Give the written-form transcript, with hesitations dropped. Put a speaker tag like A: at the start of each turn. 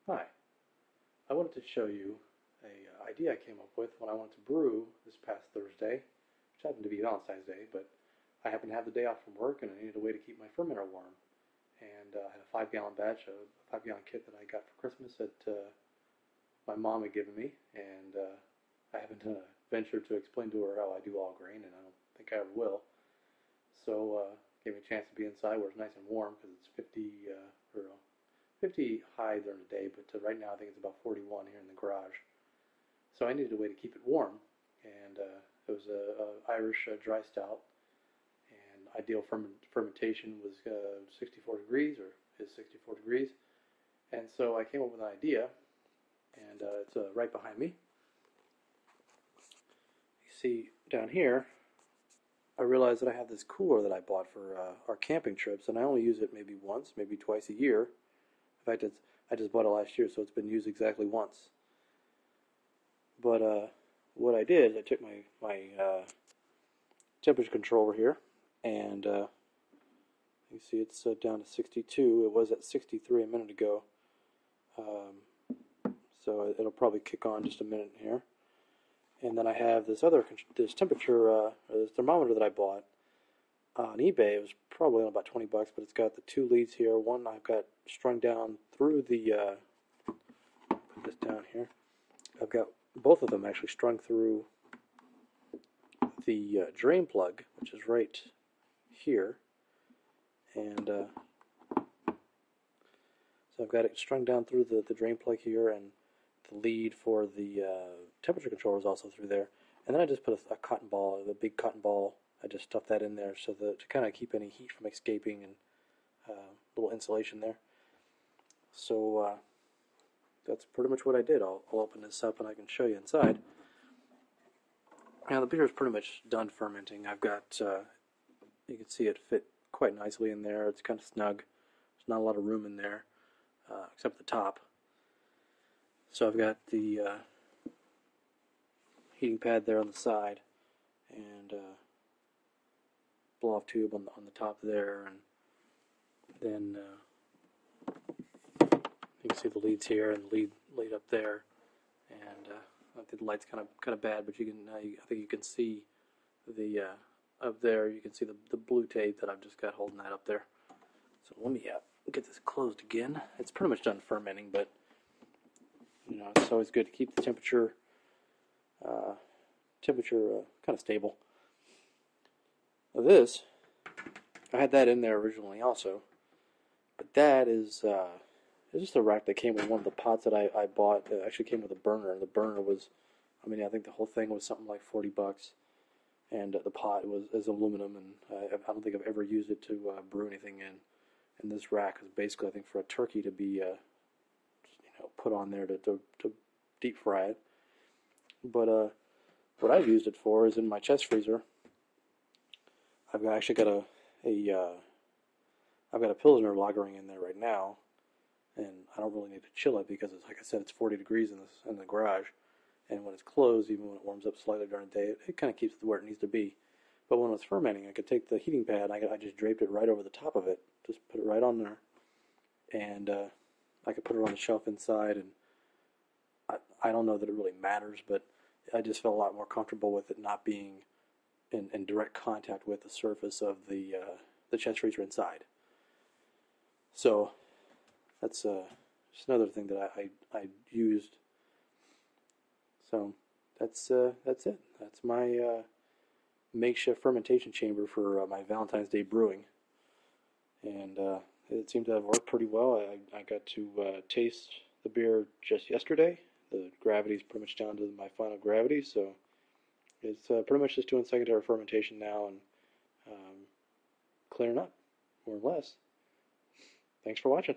A: Hi, I wanted to show you a idea I came up with when I wanted to brew this past Thursday, which happened to be Valentine's Day, but I happened to have the day off from work and I needed a way to keep my fermenter warm. And I had a 5-gallon batch, a 5-gallon kit that I got for Christmas that my mom had given me, and I haven't ventured to explain to her how I do all grain, and I don't think I ever will. So gave me a chance to be inside where it's nice and warm because it's 50 or 50 high during the day, but right now I think it's about 41 here in the garage. So I needed a way to keep it warm, and it was a Irish dry stout, and ideal fermentation was 64 degrees, or is 64 degrees. And so I came up with an idea, and it's right behind me. You see down here, I realized that I have this cooler that I bought for our camping trips, and I only use it maybe once, maybe twice a year. In fact, I just bought it last year, so it's been used exactly once. But what I did is I took my temperature controller here, and you see it's down to 62. It was at 63 a minute ago, so it'll probably kick on just a minute here. And then I have this temperature, this thermometer that I bought on eBay. It was probably only about 20 bucks, but it's got the two leads here. One I've got strung down through the, put this down here. I've got both of them actually strung through the drain plug, which is right here. And so I've got it strung down through the drain plug here, and the lead for the temperature controller is also through there. And then I just put a cotton ball, a big cotton ball. I just stuffed that in there so that to kind of keep any heat from escaping, and a little insulation there. So that's pretty much what I did. I'll open this up and I can show you inside. Now the beer is pretty much done fermenting. I've got, you can see it fit quite nicely in there. It's kind of snug. There's not a lot of room in there, except the top. So I've got the heating pad there on the side, and blow-off tube on the top there, and then you can see the leads here and the lead up there, and I think the light's kind of bad, but you can I think you can see the up there. You can see the blue tape that I've just got holding that up there. So let me get this closed again. It's pretty much done fermenting, but you know, it's always good to keep the temperature kind of stable. Now this, I had that in there originally also, but that is it's just a rack that came with one of the pots that I bought. It actually came with a burner, and the burner was, I mean, I think the whole thing was something like 40 bucks, and the pot is aluminum, and I don't think I've ever used it to brew anything in. And this rack is basically, I think, for a turkey to be put on there to deep fry it. But what I've used it for is in my chest freezer. I've actually got I've got a Pilsner lagering in there right now, and I don't really need to chill it because, like I said, it's 40 degrees in the garage, and when it's closed, even when it warms up slightly during the day, it kind of keeps it where it needs to be. But when it's fermenting, I could take the heating pad, and I just draped it right over the top of it, just put it right on there, and I could put it on the shelf inside, and I don't know that it really matters, but I just felt a lot more comfortable with it not being in direct contact with the surface of the chest freezer inside. So that's just another thing that I used. So that's it. That's my makeshift fermentation chamber for my Valentine's Day brewing, and it seemed to have worked pretty well. I got to taste the beer just yesterday. The gravity's pretty much down to my final gravity, so it's pretty much just doing secondary fermentation now and clearing up, more or less. Thanks for watching.